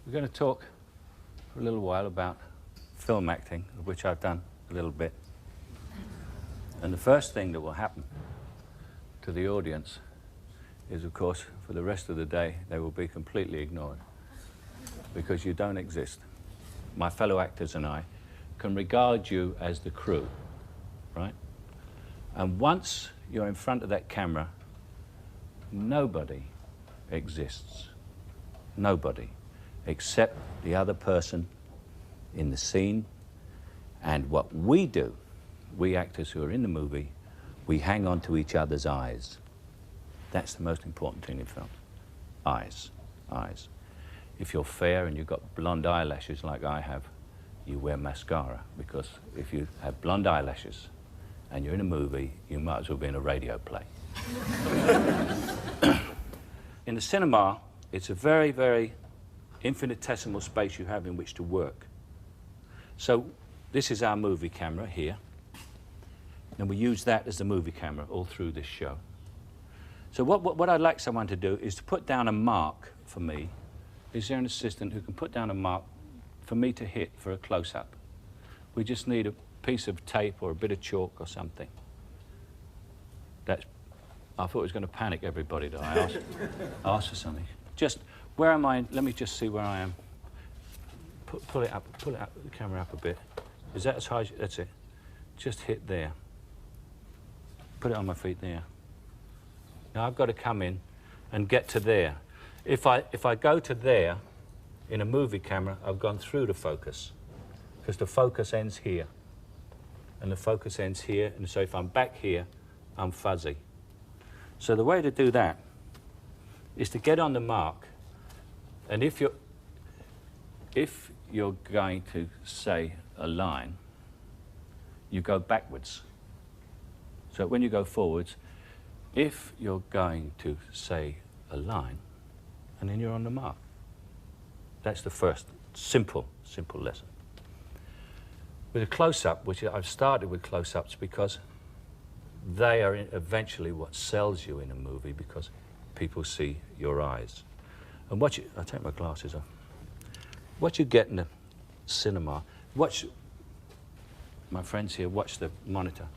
We're going to talk for a little while about film acting, of which I've done a little bit. And the first thing that will happen to the audience is, of course, for the rest of the day, they will be completely ignored because you don't exist. My fellow actors and I can regard you as the crew, right? And once you're in front of that camera, nobody exists. Nobody, except the other person in the scene. And what we do, we actors who are in the movie, we hang on to each other's eyes. That's the most important thing in film. Eyes, eyes. If you're fair and you've got blonde eyelashes like I have, you wear mascara, because if you have blonde eyelashes and you're in a movie, you might as well be in a radio play. In the cinema, it's a very, very infinitesimal space you have in which to work. So this is our movie camera here, and we use that as the movie camera all through this show. So what I'd like someone to do is to put down a mark for me. Is there an assistant who can put down a mark for me to hit for a close-up? We just need a piece of tape or a bit of chalk or something. I thought it was going to panic everybody that I asked for something. Just, where am I? Let me just see where I am. Pull it up, the camera up a bit. Is that as high as, that's it. Just hit there. Put it on my feet there. Now I've got to come in and get to there. If I go to there, in a movie camera, I've gone through the focus, because the focus ends here, and the focus ends here, and so if I'm back here, I'm fuzzy. So the way to do that is to get on the mark, and if you're going to say a line, you go backwards. So when you go forwards, if you're going to say a line, and then you're on the mark. That's the first simple lesson. With a close-up, which I've started with close-ups because they are eventually what sells you in a movie, because people see your eyes. And I'll take my glasses off. What you get in the cinema, my friends here watch the monitor.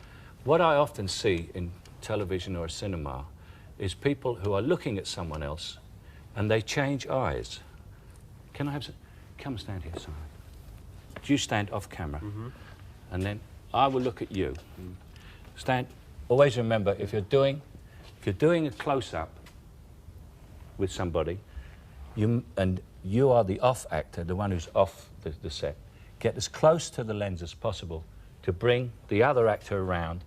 What I often see in television or cinema is people who are looking at someone else and they change eyes. Can I have some? Come stand here, Simon. Do you stand off camera? Mm-hmm. And then I will look at you. Mm. Stand. Always remember, if you're doing a close-up with somebody, you are the off actor, the one who's off the set, get as close to the lens as possible to bring the other actor around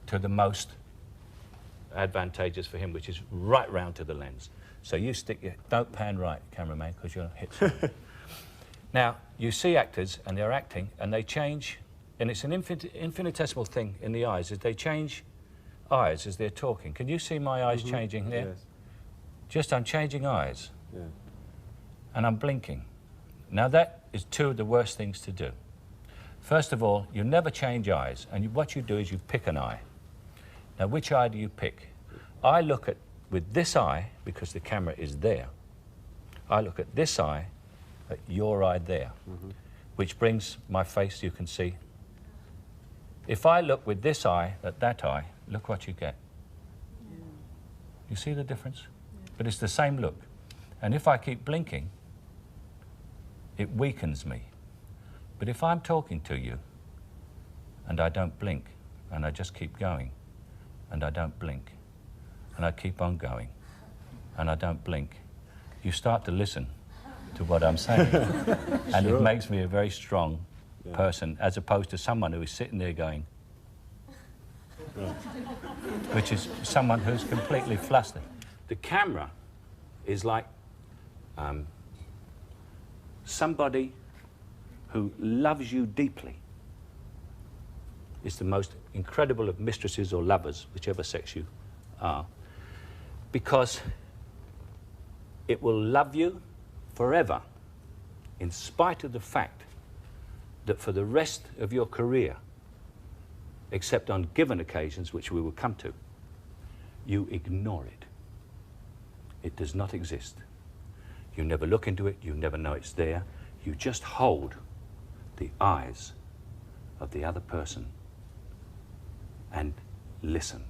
to the most advantageous for him, which is right round to the lens. So you don't pan right, cameraman, because you'll hit something. Now, you see actors, and they're acting, and they change, and it's an infinitesimal thing in the eyes, is they change eyes as they're talking. Can you see my eyes changing there? Yes. Just, I'm changing eyes. Yeah. And I'm blinking. Now, that is two of the worst things to do. First of all, you never change eyes, and what you do is you pick an eye. Now, which eye do you pick? I look at, with this eye, because the camera is there, I look at this eye, at your eye there, which brings my face, you can see. If I look with this eye at that eye, look what you get. Yeah. You see the difference? Yeah. But it's the same look. And if I keep blinking, it weakens me. But if I'm talking to you, and I don't blink, and I just keep going, and I don't blink, and I keep on going, and I don't blink, you start to listen to what I'm saying. And it makes me a very strong person, as opposed to someone who is sitting there going, which is someone who's completely flustered. The camera is like somebody who loves you deeply. It's the most incredible of mistresses or lovers, whichever sex you are, because it will love you forever, in spite of the fact that for the rest of your career, except on given occasions, which we will come to, you ignore it. It does not exist. You never look into it, you never know it's there. You just hold the eyes of the other person and listen.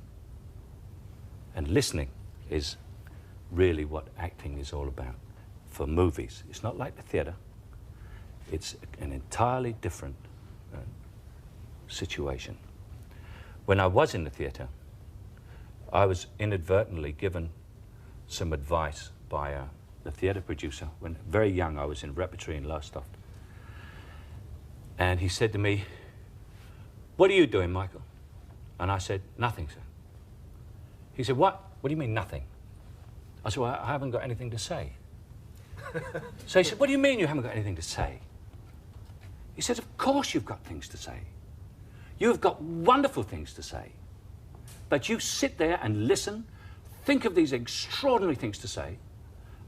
And listening is really what acting is all about for movies. It's not like the theatre. It's an entirely different situation. When I was in the theatre, I was inadvertently given some advice by the theatre producer. When very young, I was in repertory in Lowestoft. And he said to me, "What are you doing, Michael?" And I said, "Nothing, sir." He said, "What? What do you mean, nothing?" I said, "Well, I haven't got anything to say." So he said, "What do you mean you haven't got anything to say?" He said, "Of course you've got things to say. You've got wonderful things to say. But you sit there and listen, think of these extraordinary things to say,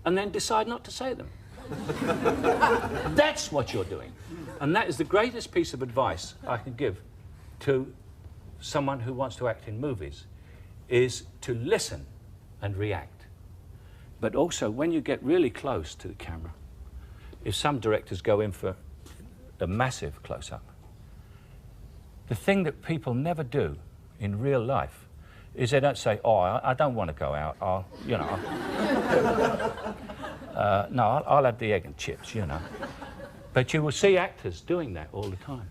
and then decide not to say them." That's what you're doing. And that is the greatest piece of advice I can give to someone who wants to act in movies, is to listen and react. But also, when you get really close to the camera, if some directors go in for a massive close-up, the thing that people never do in real life is they don't say, "Oh, I don't want to go out. I'll have the egg and chips, you know." But you will see actors doing that all the time.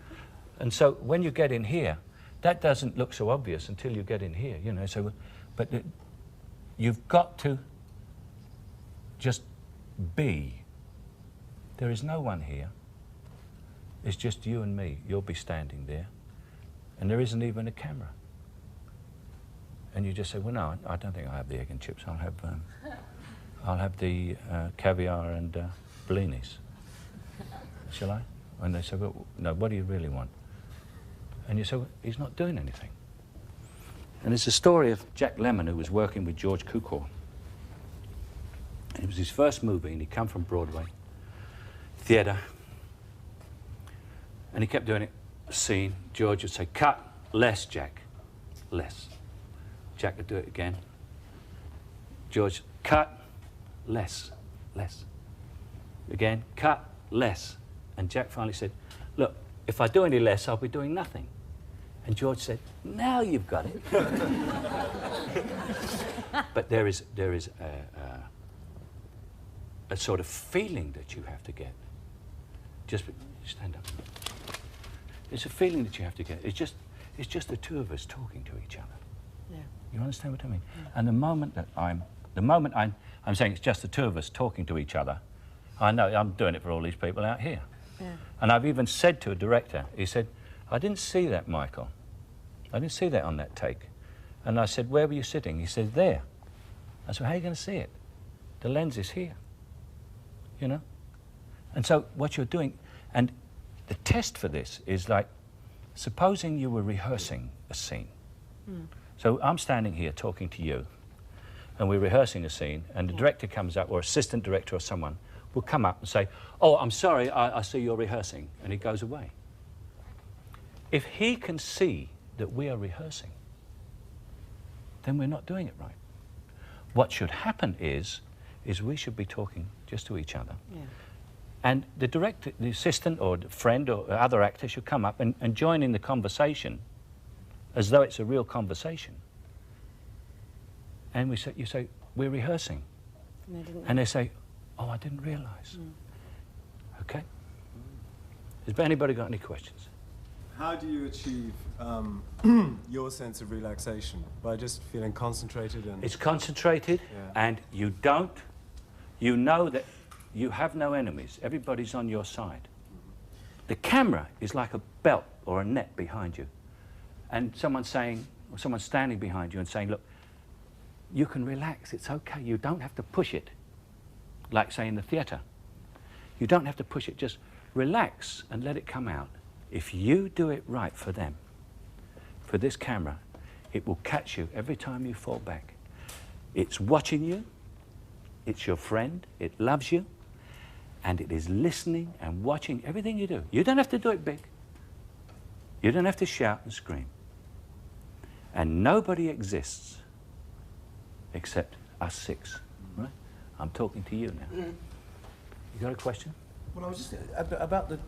And so when you get in here, that doesn't look so obvious until you get in here, you know. So, but you've got to just be. There is no one here. It's just you and me. You'll be standing there. And there isn't even a camera. And you just say, "Well, no, I don't think I'll have the egg and chips. I'll have the caviar and bellinis. Shall I?" And they say, "Well, no, what do you really want?" And you say, "Well, he's not doing anything." And it's a story of Jack Lemmon, who was working with George Cukor. And it was his first movie, and he'd come from Broadway, theatre. And he kept doing it, a scene. George would say, "Cut, less, Jack, less." Jack would do it again. George, "Cut, less, less." Again, "Cut, less." And Jack finally said, "Look, if I do any less, I'll be doing nothing." And George said, "Now you've got it." But there is a sort of feeling that you have to get. Just stand up. It's a feeling that you have to get. It's just the two of us talking to each other. Yeah. You understand what I mean? Yeah. And the moment I'm saying it's just the two of us talking to each other, I know I'm doing it for all these people out here. Yeah. And I've even said to a director, he said, "I didn't see that, Michael. I didn't see that on that take." And I said, "Where were you sitting?" He said, "There." I said, "How are you going to see it? The lens is here." You know? And so what you're doing, and the test for this is like, supposing you were rehearsing a scene. So I'm standing here talking to you, and we're rehearsing a scene, and the director comes up, or assistant director or someone, will come up and say, "Oh, I'm sorry, I see you're rehearsing," and he goes away. If he can see that we are rehearsing, then we're not doing it right. What should happen is we should be talking just to each other. Yeah. And the director, the assistant or the friend or other actor should come up and join in the conversation as though it's a real conversation. And you say, "We're rehearsing." And they say, "Oh, I didn't realise." Okay? Has anybody got any questions? How do you achieve your sense of relaxation? By just feeling concentrated and... It's concentrated, and you know that you have no enemies. Everybody's on your side. The camera is like a belt or a net behind you. And someone's standing behind you and saying, "Look, you can relax, it's okay. You don't have to push it." Like, say, in the theatre. You don't have to push it, just relax and let it come out. If you do it right for them, for this camera, it will catch you every time you fall back. It's watching you, it's your friend, it loves you, and it is listening and watching everything you do. You don't have to do it big. You don't have to shout and scream. And nobody exists except us six, right? I'm talking to you now. You got a question? Well, I was just about the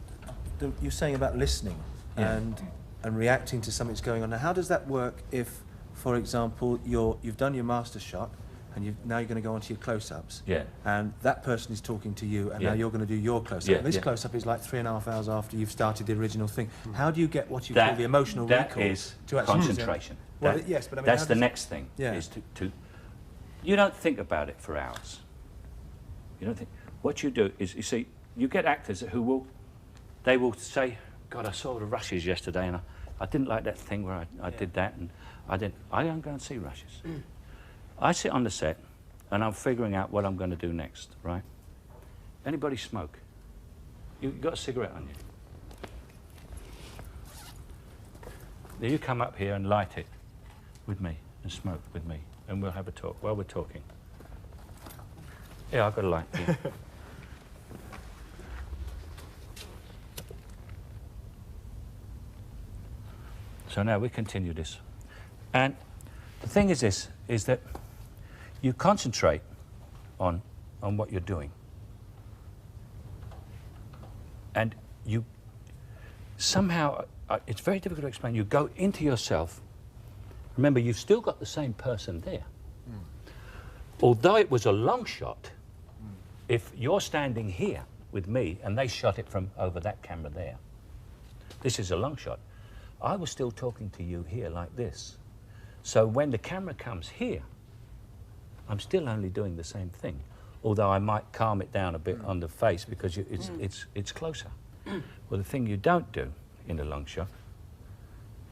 you're saying about listening and reacting to something that's going on. Now, how does that work if, for example, you've done your master shot and now you're going to go on to your close-ups, and that person is talking to you, and now you're going to do your close-up. And this close-up is like 3.5 hours after you've started the original thing. How do you get what you call the emotional recall? That is to actually concentration. Well, yes, but I mean, that's the next thing. Is to you don't think about it for hours. You don't think. What you do is, you see, you get actors who will say, God, I saw the rushes yesterday, and I didn't like that thing where I did that, and I don't go and see rushes. I sit on the set, and I'm figuring out what I'm going to do next, right? Anybody smoke? You got a cigarette on you? You come up here and light it with me, and smoke with me, and we'll have a talk while we're talking. Yeah, I've got a light. Yeah. So now we continue this. And the thing is this, is that you concentrate on what you're doing. And you somehow, it's very difficult to explain, you go into yourself. Remember, you've still got the same person there. Although it was a long shot, if you're standing here with me and they shot it from over that camera there, this is a long shot, I was still talking to you here like this. So when the camera comes here, I'm still only doing the same thing, although I might calm it down a bit on the face because it's closer. Well, the thing you don't do in a long shot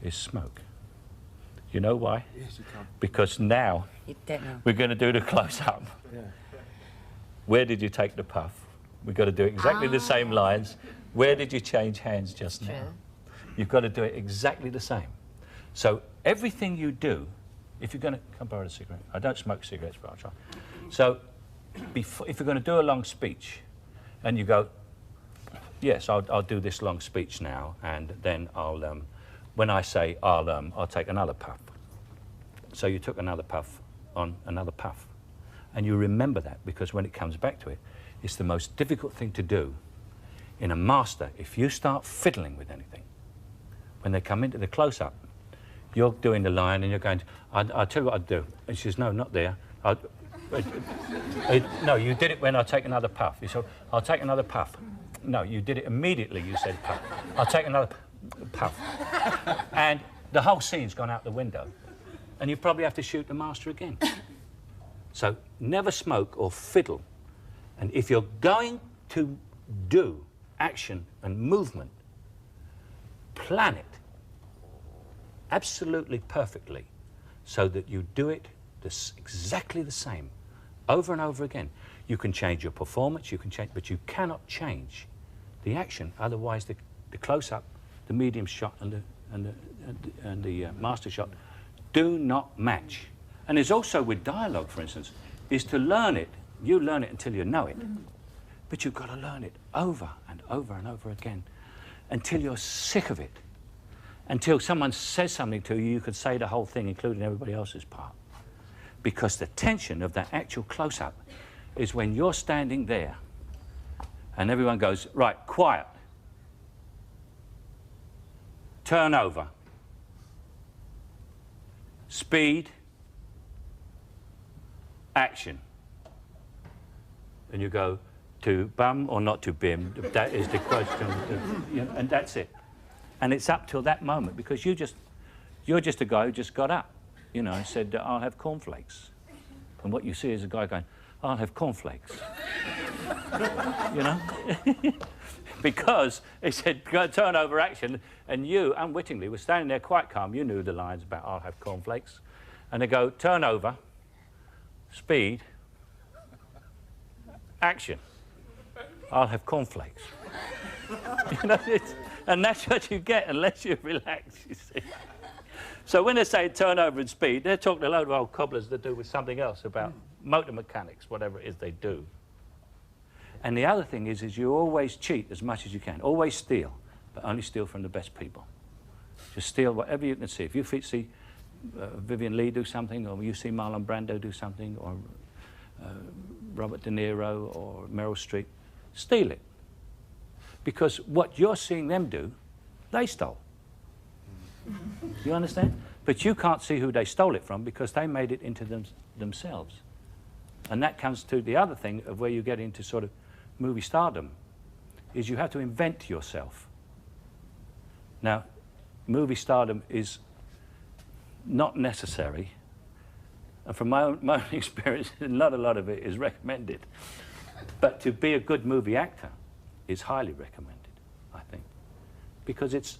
is smoke. You know why? Yes, you can. Because now we're going to do the close-up. Yeah. Where did you take the puff? We've got to do exactly the same lines. Where did you change hands just now? You've got to do it exactly the same. So everything you do, if you're going to... Come borrow a cigarette. I don't smoke cigarettes, but I'll try. So if you're going to do a long speech and you go, yes, I'll do this long speech now, and then I'll... when I say I'll take another puff. So you took another puff on another puff. And you remember that, because when it comes back to it, it's the most difficult thing to do in a master. If you start fiddling with anything, when they come into the close-up, you're doing the line and you're going, I'll tell you what I'd do. And she says, no, not there. No, you did it when I take another puff. You said, I'll take another puff. No, you did it immediately, you said puff. I'll take another puff. And the whole scene's gone out the window. And you probably have to shoot the master again. So never smoke or fiddle. And if you're going to do action and movement, plan it absolutely perfectly so that you do it exactly the same over and over again. You can change your performance, you can change, but you cannot change the action. Otherwise, the close-up, the medium shot, and the master shot do not match. And there's also with dialogue, for instance, is to learn it. You learn it until you know it, but you've got to learn it over and over and over again until you're sick of it. Until someone says something to you, you could say the whole thing, including everybody else's part. Because the tension of that actual close-up is when you're standing there and everyone goes, right, quiet, turn over, speed, action. And you go, to bum or not to bim, that is the question, you know, and that's it. And it's up till that moment, because you're just a guy who just got up, you know, and said, I'll have cornflakes. And what you see is a guy going, I'll have cornflakes. You know? Because he said, turn over action, and you, unwittingly, were standing there quite calm. You knew the lines about I'll have cornflakes. And they go, turn over, speed, action. I'll have cornflakes. You know, and that's what you get unless you relax, you see. So when they say turn over and speed, they're talking a load of old cobblers that do with something else about motor mechanics, whatever it is they do. And the other thing is you always cheat as much as you can. Always steal, but only steal from the best people. Just steal whatever you can see. If you see Vivian Leigh do something, or you see Marlon Brando do something, or Robert De Niro or Meryl Streep, steal it. Because what you're seeing them do, they stole. You understand? But you can't see who they stole it from because they made it into themselves. And that comes to the other thing of where you get into sort of movie stardom, is you have to invent yourself. Now, movie stardom is not necessary, and from my own experience, not a lot of it is recommended. But to be a good movie actor is highly recommended, I think, because it's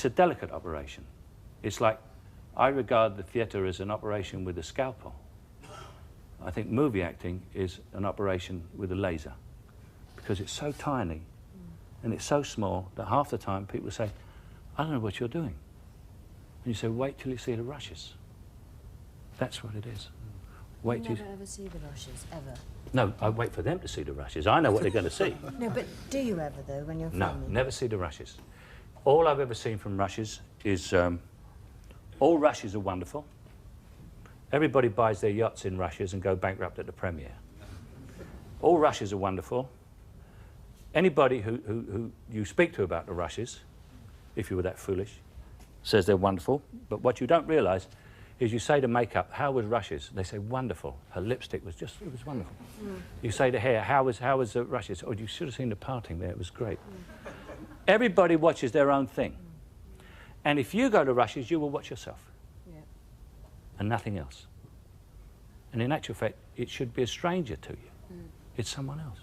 a delicate operation. It's like, I regard the theatre as an operation with a scalpel. I think movie acting is an operation with a laser, because it's so tiny and it's so small that half the time people say, I don't know what you're doing. And you say, wait till you see the rushes. That's what it is. Wait till you never ever see the rushes, ever? No, I wait for them to see the rushes. I know what they're going to see. No, but do you ever, though, when you're filming? No, never see the rushes. All I've ever seen from rushes is, all rushes are wonderful. Everybody buys their yachts in rushes and go bankrupt at the premiere. All rushes are wonderful. Anybody who you speak to about the rushes, if you were that foolish, says they're wonderful. But what you don't realise is you say to makeup, how was rushes? They say, wonderful. Her lipstick was just, it was wonderful. You say to hair, how was the rushes? Oh, you should have seen the parting there, it was great. Everybody watches their own thing. And if you go to rushes, you will watch yourself. And nothing else. And in actual fact, it should be a stranger to you. It's someone else.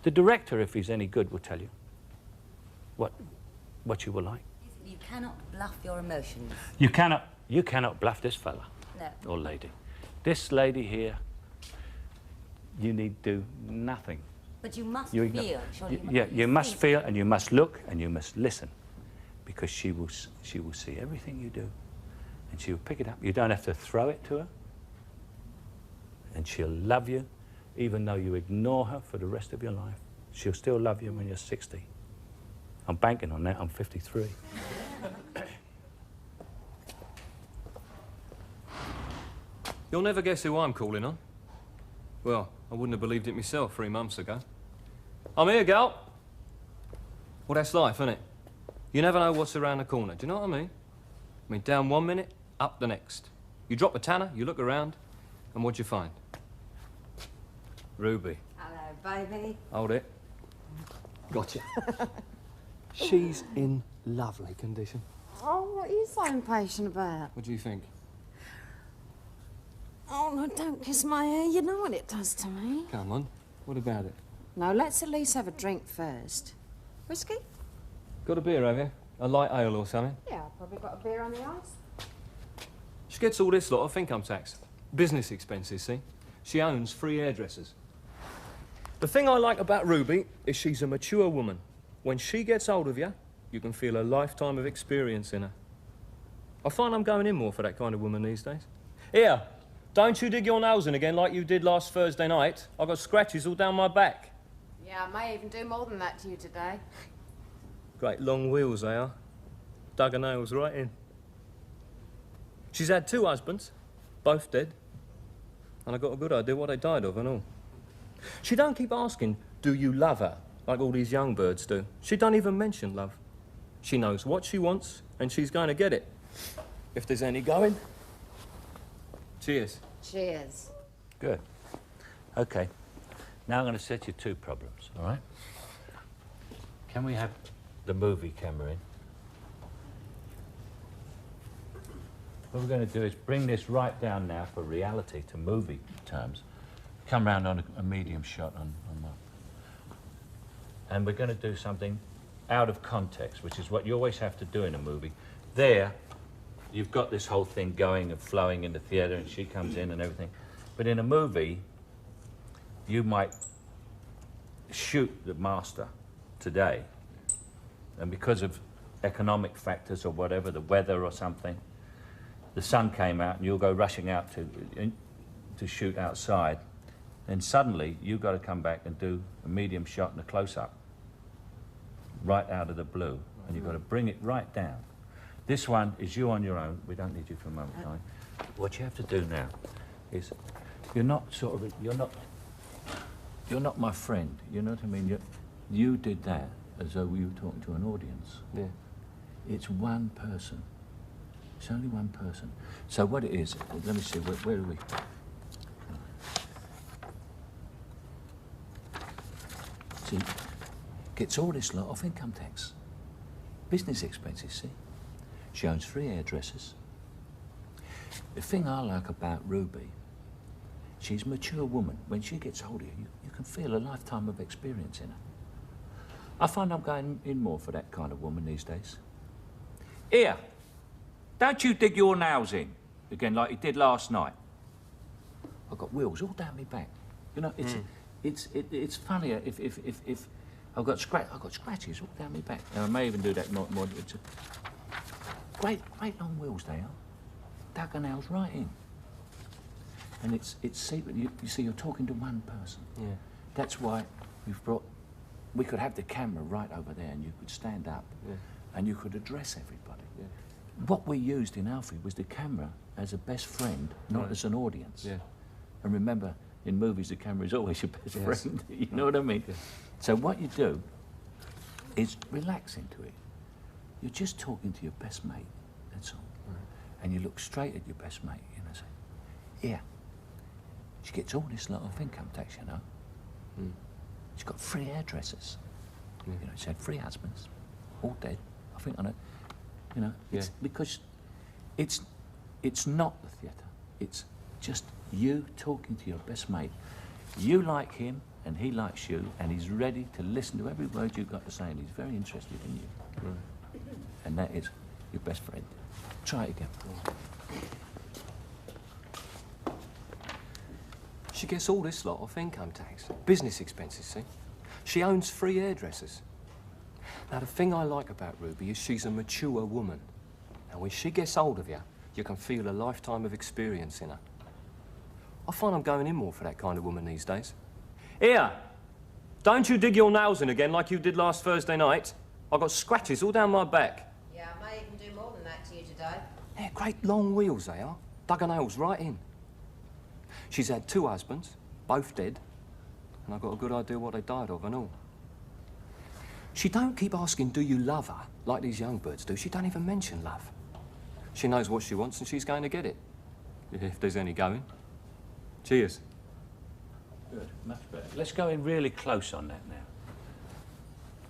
The director, if he's any good, will tell you what you will like. You cannot bluff your emotions. You cannot bluff this fella. No. Or lady. This lady here, you need do nothing. But you must feel. You must feel, and you must look, and you must listen, because she will see everything you do. And she'll pick it up. You don't have to throw it to her. And she'll love you, even though you ignore her for the rest of your life. She'll still love you when you're 60. I'm banking on that. I'm 53. You'll never guess who I'm calling on. Well, I wouldn't have believed it myself 3 months ago. I'm here, gal. Well, that's life, isn't it? You never know what's around the corner. Do you know what I mean, down 1 minute, up the next. You drop a tanner, you look around, and what'd you find? Ruby. Hello, baby. Hold it. Gotcha. She's in lovely condition. Oh, what are you so impatient about? What do you think? Oh, no, don't kiss my hair. You know what it does to me. Come on. What about it? No, let's at least have a drink first. Whiskey? Got a beer, have you? A light ale or something? Yeah, I've probably got a beer on the ice. She gets all this lot off income tax. Business expenses, see? She owns 3 hairdressers. The thing I like about Ruby is she's a mature woman. When she gets hold of you, you can feel a lifetime of experience in her. I find I'm going in more for that kind of woman these days. Here, don't you dig your nails in again like you did last Thursday night. I got scratches all down my back. Yeah, I may even do more than that to you today. Great long wheels they are. Dug her nails right in. She's had 2 husbands, both dead. And I got a good idea what they died of and all. She don't keep asking, do you love her, like all these young birds do. She don't even mention love. She knows what she wants, and she's going to get it. If there's any going. Cheers. Cheers. Good. Okay. Now I'm going to set you 2 problems, all right? Can we have the movie camera in? What we're going to do is bring this right down now for reality to movie terms. Come round on a medium shot on one. And we're going to do something out of context, which is what you always have to do in a movie. There, you've got this whole thing going and flowing in the theatre, and she comes in and everything. But in a movie, you might shoot the master today, and because of economic factors or whatever, the weather or something, the sun came out and you'll go rushing out to shoot outside, then suddenly you've got to come back and do a medium shot and a close-up right out of the blue, and you've got to bring it right down. This one is you on your own. We don't need you for a moment, time. What you have to do now is you're not you're not my friend, you know what I mean? You did that as though you were talking to an audience. Yeah. It's one person. It's only one person. So what it is, let me see, where are we? See, gets all this lot off income tax. Business expenses, see? She owns 3 hairdressers. The thing I like about Ruby, she's a mature woman. When she gets hold of you, you can feel a lifetime of experience in her. I find I'm going in more for that kind of woman these days. Here, don't you dig your nails in again like you did last night. I've got wheels all down my back. You know, it's funnier if I've got scratches all down my back. And I may even do that more. It's great long wheels they are. Dug her nails right in. And it's secret. You see, you're talking to one person. Yeah. That's why we could have the camera right over there and you could stand up and you could address everybody. Yeah. What we used in Alfie was the camera as a best friend, not as an audience. Yeah. And remember, in movies, the camera is always your best friend. You know what I mean? Yeah. So what you do is relax into it. You're just talking to your best mate, that's all. Right. And you look straight at your best mate, you know, say, here, she gets all this lot of income tax, you know. Mm. She's got 3 hairdressers. Yeah. You know, she had 3 husbands, all dead. I think on it, you know, it's because it's not the theatre. It's just you talking to your best mate. You like him and he likes you and he's ready to listen to every word you've got to say and he's very interested in you. Right. And that is your best friend. Try it again. She gets all this lot off income tax. Business expenses, see? She owns 3 hairdressers. Now, the thing I like about Ruby is she's a mature woman. Now, when she gets hold of you, you can feel a lifetime of experience in her. I find I'm going in more for that kind of woman these days. Here, don't you dig your nails in again like you did last Thursday night. I've got scratches all down my back. Yeah, I may even do more than that to you today. They're great long wheels, they are. Dug her nails right in. She's had 2 husbands, both dead, and I've got a good idea what they died of and all. She don't keep asking, do you love her, like these young birds do. She don't even mention love. She knows what she wants and she's going to get it, if there's any going. Cheers. Good, much better. Let's go in really close on that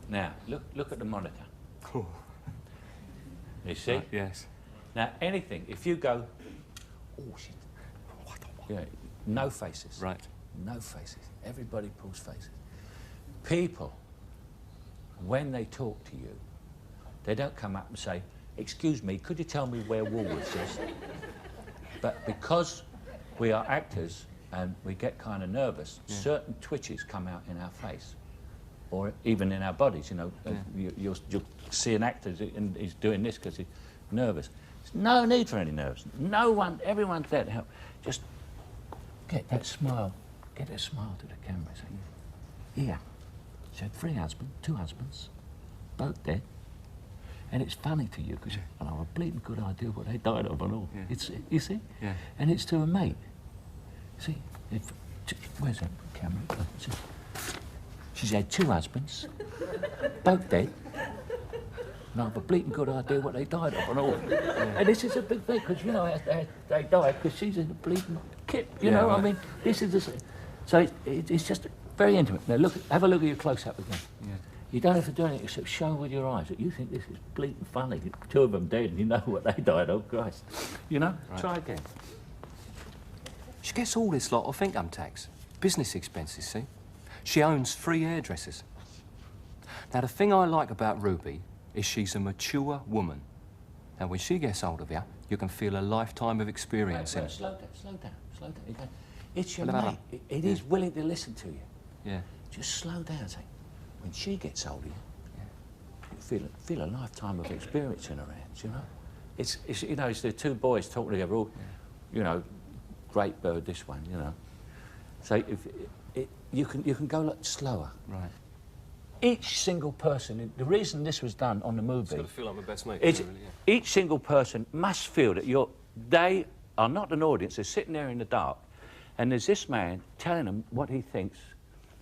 now. Now, look at the monitor. Cool. You see? Right, yes. Now, anything, if you go, oh, shit. Yeah, no faces. Right. No faces. Everybody pulls faces. People, when they talk to you, they don't come up and say, excuse me, could you tell me where Woolworths is? But because we are actors and we get kind of nervous, certain twitches come out in our face or even in our bodies, you know. You'll see an actor and he's doing this because he's nervous. There's no need for any nerves. No one, everyone's there to help. Just get that smile to the camera. Say, here, she had 3 husbands, 2 husbands, both dead. And it's funny to you because I have a bleeding good idea what they died of and all. Yeah. You see? Yeah. And it's to a mate. See? Where's that camera? She's had 2 husbands, both dead. And I have a bleeding good idea what they died of and all. Yeah. And this is a big thing because, you know, they died because she's in a bleeding kit, you know? Right. I mean, this is the... So it's just very intimate. Now, have a look at your close-up again. Yeah. You don't have to do anything except show with your eyes that you think this is bleeding funny. 2 of them dead and you know what they died of, Christ. You know? Right. Try again. She gets all this lot off income tax. Business expenses, see? She owns 3 hairdressers. Now, the thing I like about Ruby is she's a mature woman. Now, when she gets hold of you, you can feel a lifetime of experience in her. Slow down. It's your mate. It is willing to listen to you. Yeah. Just slow down, say. When she gets hold of you, you feel a lifetime of experience in her hands, you know? It's you know, it's the 2 boys talking together, all, you know, great bird, this one, you know. So you can go a lot slower. Right. Each single person, the reason this was done on the movie... It's got to feel like my best mate. Really, each single person must feel that they are not an audience, they're sitting there in the dark, and there's this man telling them what he thinks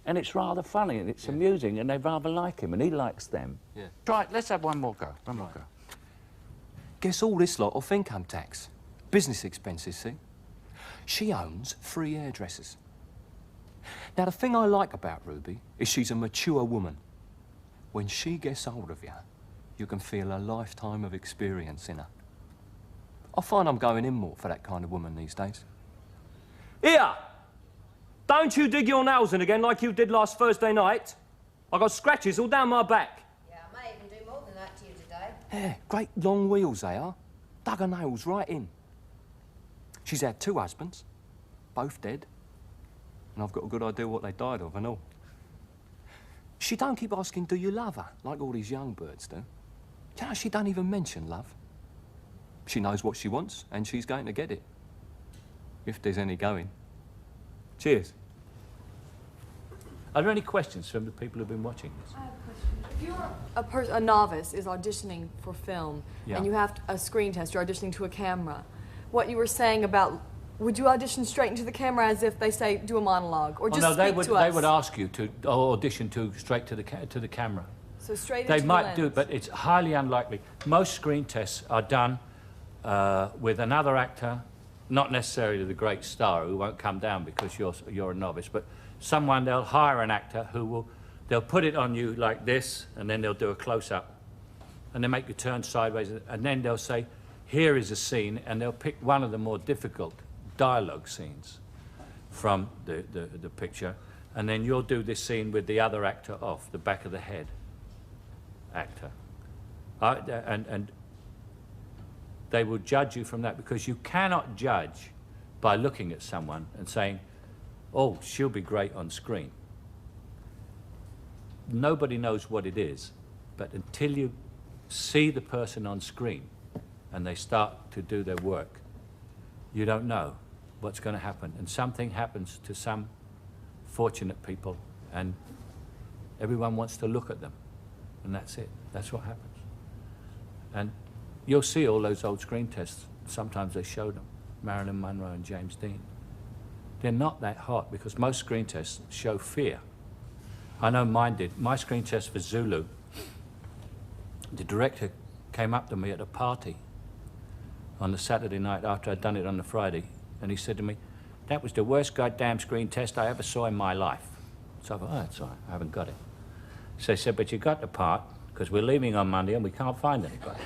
And it's rather funny and it's amusing and they rather like him and he likes them. Yeah. Right, let's have one more go. One more go. Guess all this lot off income tax. Business expenses, see? She owns 3 hairdressers. Now, the thing I like about Ruby is she's a mature woman. When she gets hold of you, you can feel a lifetime of experience in her. I find I'm going in more for that kind of woman these days. Here! Don't you dig your nails in again like you did last Thursday night. I got scratches all down my back. Yeah, I may even do more than that to you today. Yeah, great long wheels they are. Dug her nails right in. She's had 2 husbands, both dead. And I've got a good idea what they died of and all. She don't keep asking, do you love her, like all these young birds do. Do you know, she don't even mention love. She knows what she wants, and she's going to get it. If there's any going. Cheers. Are there any questions from the people who've been watching this? I have a question. If you're a novice is auditioning for film, Yeah. and you have a screen test, you're auditioning to a camera, what you were saying about, would you audition straight into the camera as if they say, do a monologue, or just no, speak to us? they would ask you to audition straight to the camera. So straight They into might the lens. do it, but it's highly unlikely. Most screen tests are done with another actor, not necessarily the great star who won't come down because you're a novice, but someone, they'll hire an actor who will, they'll put it on you like this, and then they'll do a close-up, and they make you turn sideways, and then they'll say, here is a scene, and they'll pick one of the more difficult dialogue scenes from the picture, and then you'll do this scene with the other actor off, the back of the head actor. And they will judge you from that, because you cannot judge by looking at someone and saying, oh, she'll be great on screen. Nobody knows what it is, but until you see the person on screen and they start to do their work, you don't know what's going to happen. And something happens to some fortunate people, and everyone wants to look at them, and that's it. That's what happens. And you'll see all those old screen tests. Sometimes they show them, Marilyn Monroe and James Dean. They're not that hot, because most screen tests show fear. I know mine did. My screen test for Zulu, the director came up to me at a party on the Saturday night after I'd done it on the Friday, and he said to me, that was the worst goddamn screen test I ever saw in my life. So I thought, oh, that's all right, I haven't got it. So he said, but you got the part, because we're leaving on Monday and we can't find anybody.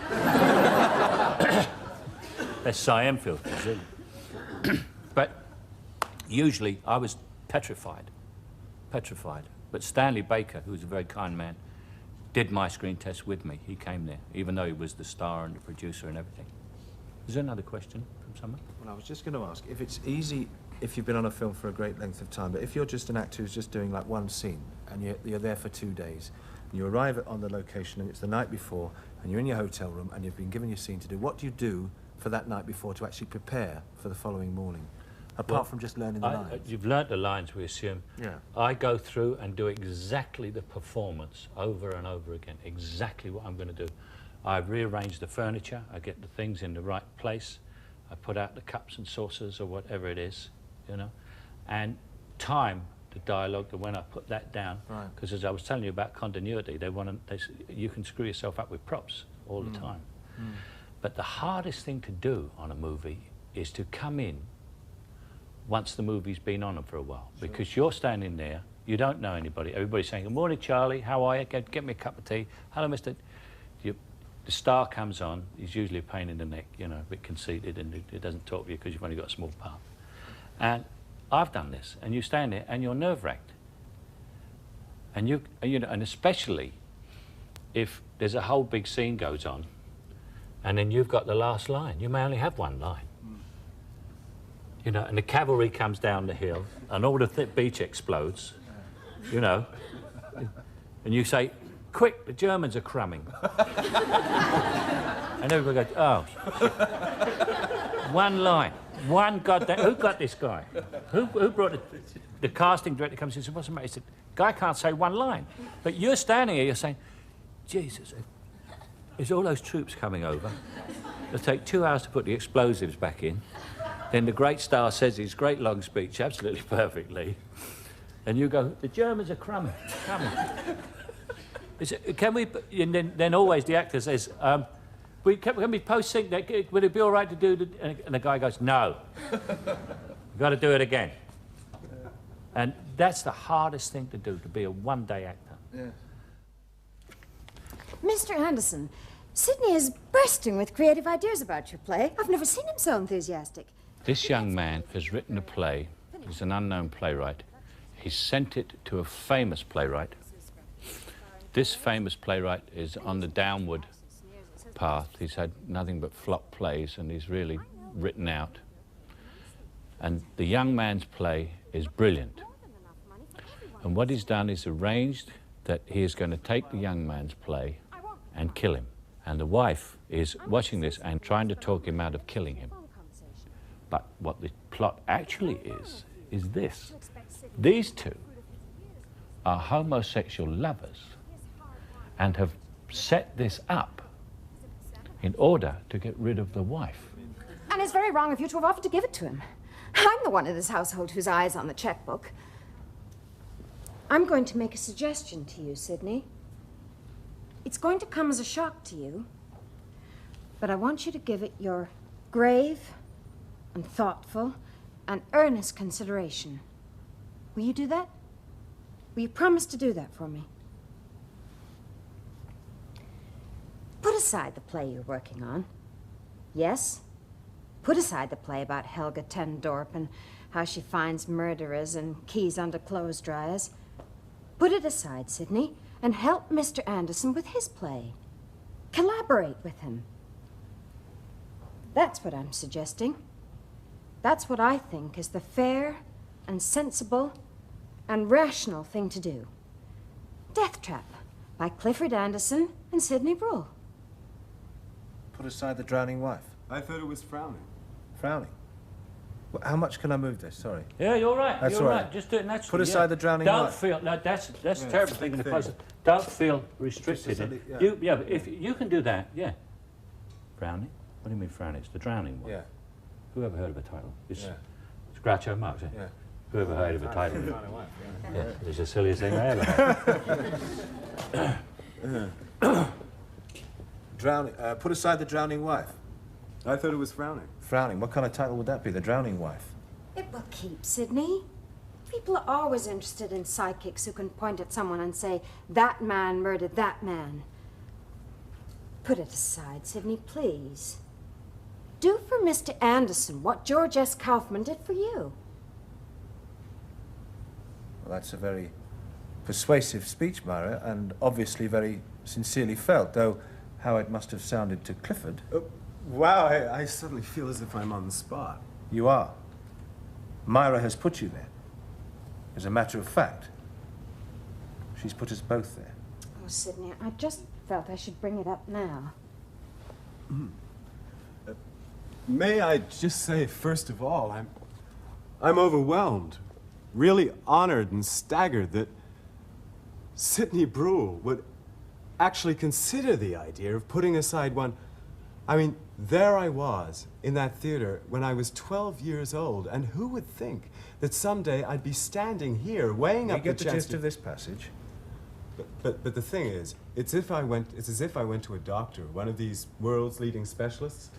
That's Siam Field. But usually I was petrified. But Stanley Baker, who was a very kind man, did my screen test with me. He came there, even though he was the star and the producer and everything. Is there another question from someone? Well, I was just going to ask, if it's easy, if you've been on a film for a great length of time, but if you're just an actor who's just doing like one scene, and you're there for 2 days, and you arrive on the location, and it's the night before, and you're in your hotel room, and you've been given your scene to do, what do you do for that night before to actually prepare for the following morning? Apart from just learning the lines. You've learnt the lines, we assume. Yeah. I go through and do exactly the performance over and over again, exactly what I'm going to do. I rearrange the furniture, I get the things in the right place, I put out the cups and saucers or whatever it is, you know, and time the dialogue when I put that down. Because as I was telling you about continuity, you can screw yourself up with props all the time. But the hardest thing to do on a movie is to come in once the movie's been on for a while, because you're standing there, you don't know anybody, everybody's saying, good morning, Charlie, how are you? Get me a cup of tea. Hello, Mr. The star comes on, he's usually a pain in the neck, you know, a bit conceited, and he doesn't talk to you because you've only got a small part. And I've done this, and you stand there and you're nerve-wracked. And you know, and especially if there's a whole big scene goes on, and then you've got the last line. You may only have one line. You know, and the cavalry comes down the hill, and all the beach explodes, you know, and you say, quick, the Germans are crumbing. And everybody goes, oh. One line, one goddamn, who got this guy? Who brought the casting director comes in and says, what's the matter? He said, guy can't say one line. But you're standing here, you're saying, Jesus, is all those troops coming over? It'll take 2 hours to put the explosives back in. Then the great star says his great long speech absolutely perfectly. And you go, the Germans are coming. Can we, and then always the actor says, can we post-sync that? Would it be all right to do and the guy goes, no. You've got to do it again. And that's the hardest thing to do, to be a one-day actor. Yeah. Mr. Anderson, Sydney is bursting with creative ideas about your play. I've never seen him so enthusiastic. This young man has written a play. He's an unknown playwright. He's sent it to a famous playwright. This famous playwright is on the downward path. He's had nothing but flop plays, and he's really written out. And the young man's play is brilliant. And what he's done is arranged that he is going to take the young man's play and kill him. And the wife is watching this and trying to talk him out of killing him. But what the plot actually is this. These two are homosexual lovers and have set this up in order to get rid of the wife. And it's very wrong of you to have offered to give it to him. I'm the one in this household whose eye is on the checkbook. I'm going to make a suggestion to you, Sydney. It's going to come as a shock to you, but I want you to give it your grave and thoughtful and earnest consideration. Will you do that? Will you promise to do that for me? Put aside the play you're working on. Yes? Put aside the play about Helga Tendorp and how she finds murderers and keys under clothes dryers. Put it aside, Sydney, and help Mr. Anderson with his play. Collaborate with him. That's what I'm suggesting. That's what I think is the fair and sensible and rational thing to do. Death Trap by Clifford Anderson and Sidney Bruhl. Put aside the drowning wife. I thought it was frowning. Frowning. Well, how much can I move this? Sorry. Yeah, you're right. That's you're all right. right. Just do it naturally. Put aside the drowning Don't wife. feel. No, that's Yeah, a terrible thing in the thing. process. Don't feel restricted. Just a You, yeah, but if you can do that, yeah. Frowning? What do you mean frowning? It's the drowning one. Yeah. Who ever heard of a title? It's Yeah. Groucho Marx. Eh? Yeah. Who ever heard of a title? Yeah, it's the silliest thing I ever heard. Drowning. Put aside the drowning wife. I thought it was frowning. Frowning. What kind of title would that be? The drowning wife. It will keep, Sydney. People are always interested in psychics who can point at someone and say, that man murdered that man. Put it aside, Sydney, please. Do for Mr. Anderson what George S. Kaufman did for you. Well, that's a very persuasive speech, Myra, and obviously very sincerely felt, though how it must have sounded to Clifford. Wow, I suddenly feel as if I'm on the spot. You are. Myra has put you there. As a matter of fact, she's put us both there. Oh, Sydney, I just felt I should bring it up now. May I just say, first of all, I'm overwhelmed, really honored and staggered that Sidney Bruhl would actually consider the idea of putting aside one. I mean, there I was in that theater when I was 12 years old, and who would think that someday I'd be standing here weighing up the chance. You get the gist of this passage. But the thing is, it's as if I went to a doctor, one of these world's leading specialists,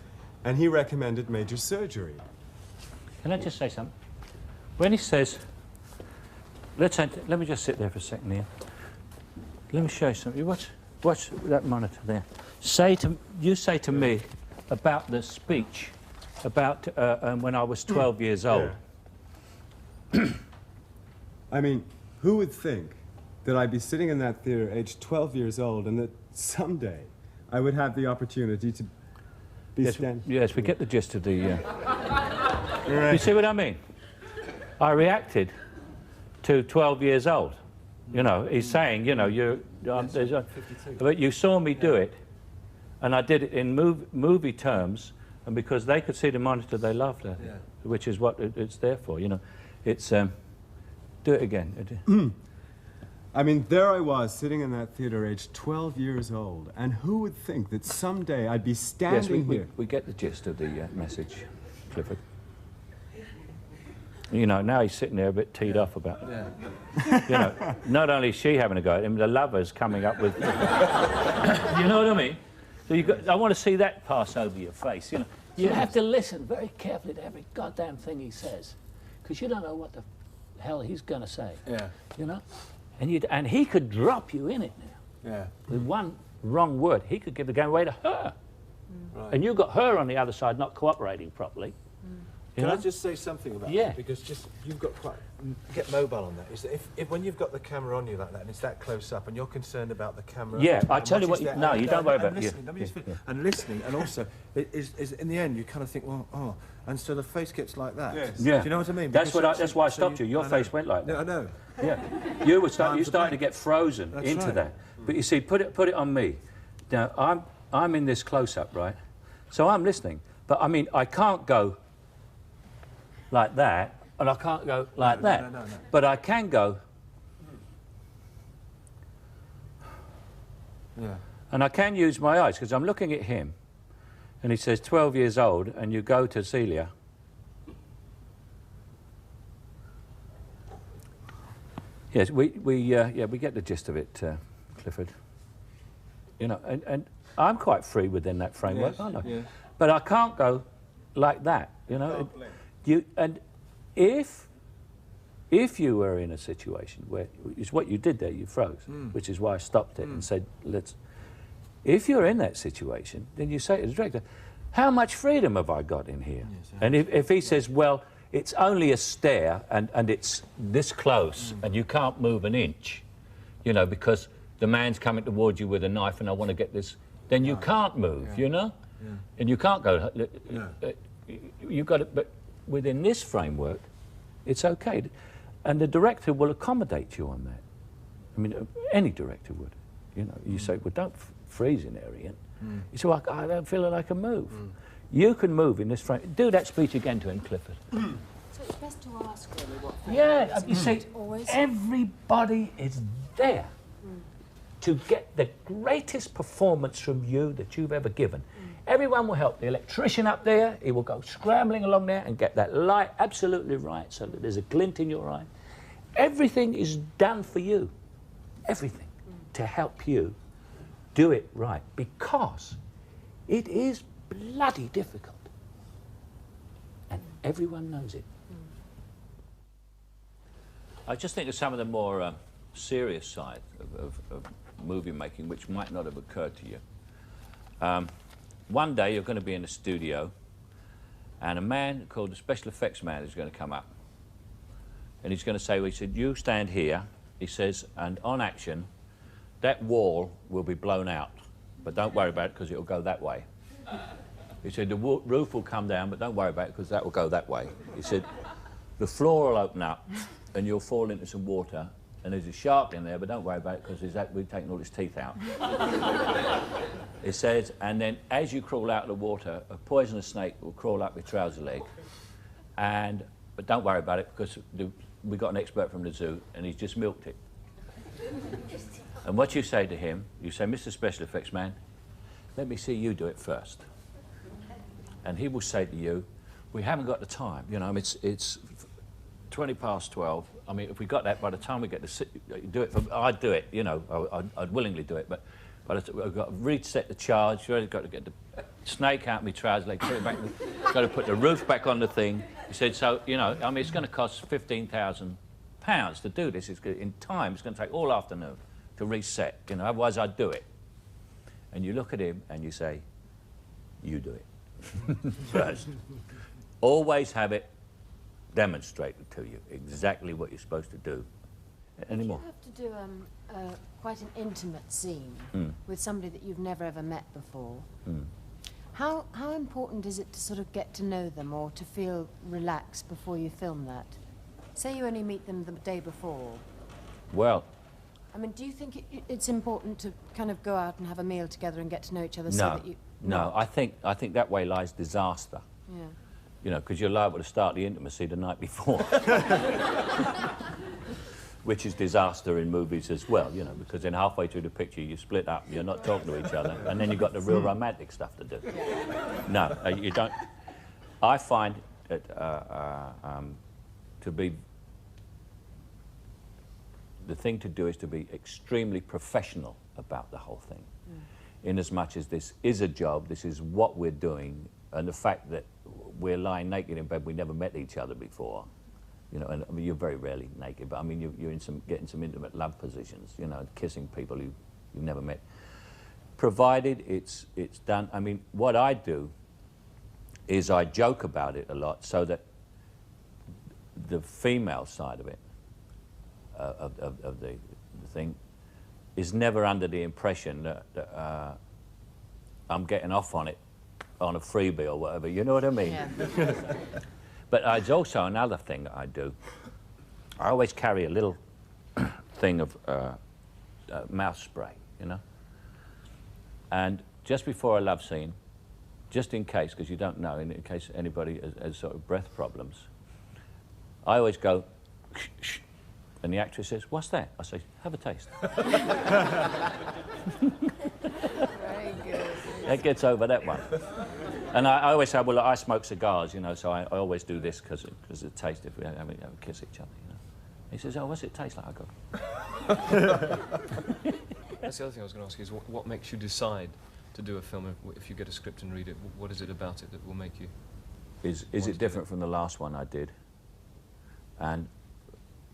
and he recommended major surgery. Can I just say something? When he says, let me just sit there for a second here. Let me show you something. Watch that monitor there. You say to me about the speech about when I was 12 years old. Yeah. I mean, who would think that I'd be sitting in that theater aged 12 years old and that someday I would have the opportunity to be standing... Yes, we get the gist of the... You see what I mean? I reacted to 12 years old. You know, he's saying, you know, but you saw me do it, and I did it in movie terms, and because they could see the monitor, they laughed at it, which is what it's there for, you know. It's, do it again. I mean, there I was, sitting in that theater aged 12 years old, and who would think that someday I'd be standing here? We get the gist of the message, Clifford. You know, now he's sitting there a bit teed off about it. You know, not only is she having a go at him, the lover's coming up with... You know what I mean? So I want to see that pass over your face, you know. You have to listen very carefully to every goddamn thing he says, because you don't know what the hell he's going to say. Yeah. You know? And he could drop you in it now. Yeah. With one wrong word, he could give the game away to her. Right. And you've got her on the other side not cooperating properly. Can I just say something about that? Because just you've got quite get mobile on that. Is that if when you've got the camera on you like that and it's that close up and you're concerned about the camera? Yeah, I tell you what. No, you don't worry about it. And listening, and also is in the end you kind of think, well, oh, and so the face gets like that. Yes. Yeah. Do you know what I mean? That's Because that's why I stopped you. Your face went like that. No, I know. Yeah. You were starting to get frozen That's into right. that. But you see, put it on me. Now I'm in this close up, right? So I'm listening, but I mean I can't go like that, and I can't go like that. No. But I can go. Yeah. And I can use my eyes, because I'm looking at him, and he says 12 years old, and you go to Celia. Yes, we get the gist of it, Clifford. You know, and I'm quite free within that framework, Yes, aren't I? yeah. But I can't go like that, you know. And if you were in a situation where it's what you did there, you froze, which is why I stopped it and said, let's. If you're in that situation, then you say to the director, how much freedom have I got in here? Yes, and if he says, well, it's only a stare and it's this close and you can't move an inch, you know, because the man's coming towards you with a knife and I want to get this, then you can't move, you know? Yeah. And you can't go, you've got it, but within this framework, it's okay. And the director will accommodate you on that. I mean, any director would. You know, you say, well, don't freeze in there, Ian. You say, well, I don't feel like I can move. You can move in this frame. Do that speech again to him, Clifford. So it's best to ask really what You see, everybody is there to get the greatest performance from you that you've ever given. Everyone will help. The electrician up there, he will go scrambling along there and get that light absolutely right so that there's a glint in your eye. Everything is done for you. Everything. To help you do it right. Because it is bloody difficult. And everyone knows it. I just think of some of the more serious side of movie making, which might not have occurred to you. One day you're going to be in a studio and a man called the special effects man is going to come up and he's going to say, well, he said, you stand here, he says, and on action that wall will be blown out, but don't worry about it because it'll go that way. He said the roof will come down, but don't worry about it because that will go that way. He said the floor will open up and you'll fall into some water and there's a shark in there, but don't worry about it because we've taken all his teeth out. It says, and then as you crawl out of the water, a poisonous snake will crawl up your trouser leg. But don't worry about it because we got an expert from the zoo and he's just milked it. And what you say to him, you say, Mr. Special Effects Man, let me see you do it first. And he will say to you, we haven't got the time. You know, it's 20 past 12. I mean, if we got that by the time we get to do it, I'd do it, you know, I'd willingly do it, but I've got to reset the charge, I've got to get the snake out of my trouser leg, put it back, got to put the roof back on the thing. He said, so, you know, I mean, it's going to cost £15,000 to do this. In time, it's going to take all afternoon to reset, you know, otherwise I'd do it. And you look at him and you say, you do it first. Always have it demonstrated to you exactly what you're supposed to do. Any more? You have to do quite an intimate scene with somebody that you've never ever met before. How important is it to sort of get to know them or to feel relaxed before you film that? Say you only meet them the day before. Well, I mean, do you think it's important to kind of go out and have a meal together and get to know each other so that you... No, I think that way lies disaster. Yeah. You know, because you're liable to start the intimacy the night before. Which is disaster in movies as well, you know, because then halfway through the picture you split up, you're not talking to each other, and then you've got the real romantic stuff to do. No, you don't. I find that the thing to do is to be extremely professional about the whole thing. In as much as this is a job, this is what we're doing, and the fact that we're lying naked in bed, we never met each other before, you know, and I mean, you're very rarely naked, but I mean, you're in getting some intimate love positions, you know, kissing people you've never met. Provided it's done, I mean, what I do is I joke about it a lot so that the female side of it, of the thing, is never under the impression that I'm getting off on it on a freebie or whatever, you know what I mean? Yeah. But it's also another thing that I do. I always carry a little thing of mouth spray, you know? And just before a love scene, just in case, because you don't know, in case anybody has sort of breath problems, I always go, shh, shh. And the actress says, "What's that?" I say, "Have a taste." Very good. That gets over that one. And I always say, well, look, I smoke cigars, you know, so I always do this because it tastes if we have a kiss each other, you know. He says, "Oh, what's it taste like?" I go. That's the other thing I was going to ask you is what makes you decide to do a film if you get a script and read it? What is it about it that will make you? Is it different from the last one I did? And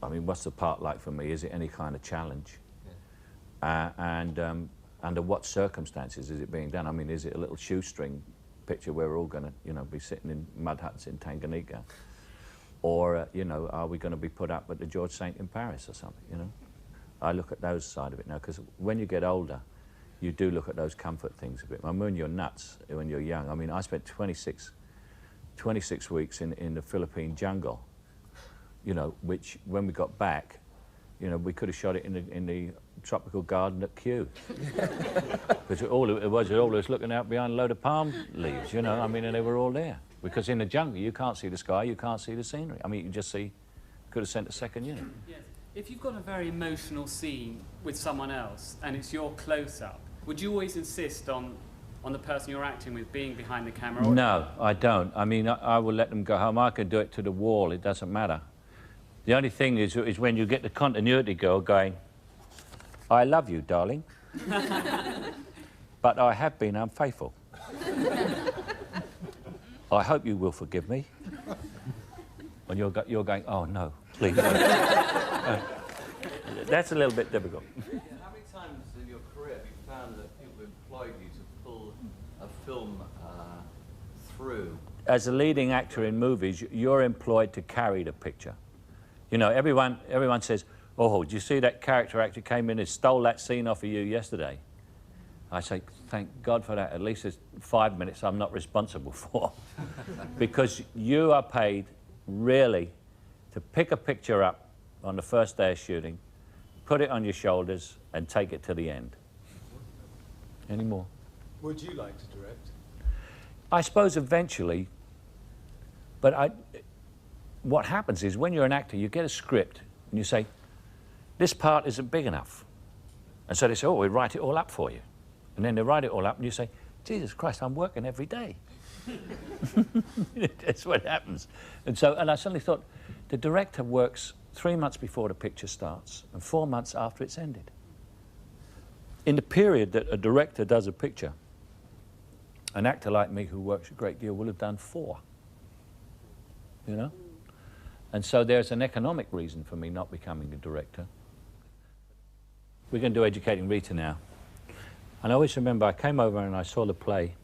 I mean, what's the part like for me? Is it any kind of challenge? Yeah. And under what circumstances is it being done? I mean, is it a little shoestring picture where we're all going to, you know, be sitting in mud huts in Tanganyika? Or, you know, are we going to be put up at the George Saint in Paris or something, you know? I look at those side of it now, because when you get older, you do look at those comfort things a bit. I mean, when you're nuts, when you're young, I mean, I spent 26 weeks in the Philippine jungle, you know, which when we got back, you know, we could have shot it in the tropical garden at Kew. Because all it was looking out behind a load of palm leaves, you know, I mean, and they were all there. Because in the jungle, you can't see the sky, you can't see the scenery. I mean, you just see, could have sent a second unit. Yes. If you've got a very emotional scene with someone else and it's your close-up, would you always insist on the person you're acting with being behind the camera? Or no, I don't. I mean, I will let them go home. I can do it to the wall, it doesn't matter. The only thing is when you get the continuity girl going, "I love you, darling, but I have been unfaithful. I hope you will forgive me." And you're going, "Oh, no, please don't." That's a little bit difficult. Yeah, how many times in your career have you found that people employed you to pull a film through? As a leading actor in movies, you're employed to carry the picture. You know, everyone says, "Oh, did you see that character actor came in and stole that scene off of you yesterday?" I say, thank God for that. At least it's 5 minutes I'm not responsible for. Because you are paid, really, to pick a picture up on the first day of shooting, put it on your shoulders, and take it to the end. Any more? Would you like to direct? I suppose eventually, but what happens is when you're an actor, you get a script and you say, "This part isn't big enough." And so they say, "Oh, we write it all up for you." And then they write it all up and you say, "Jesus Christ, I'm working every day." That's what happens. And I suddenly thought, the director works 3 months before the picture starts and 4 months after it's ended. In the period that a director does a picture, an actor like me who works a great deal will have done 4, you know? And so there's an economic reason for me not becoming a director. We're going to do Educating Rita now. And I always remember I came over and I saw the play,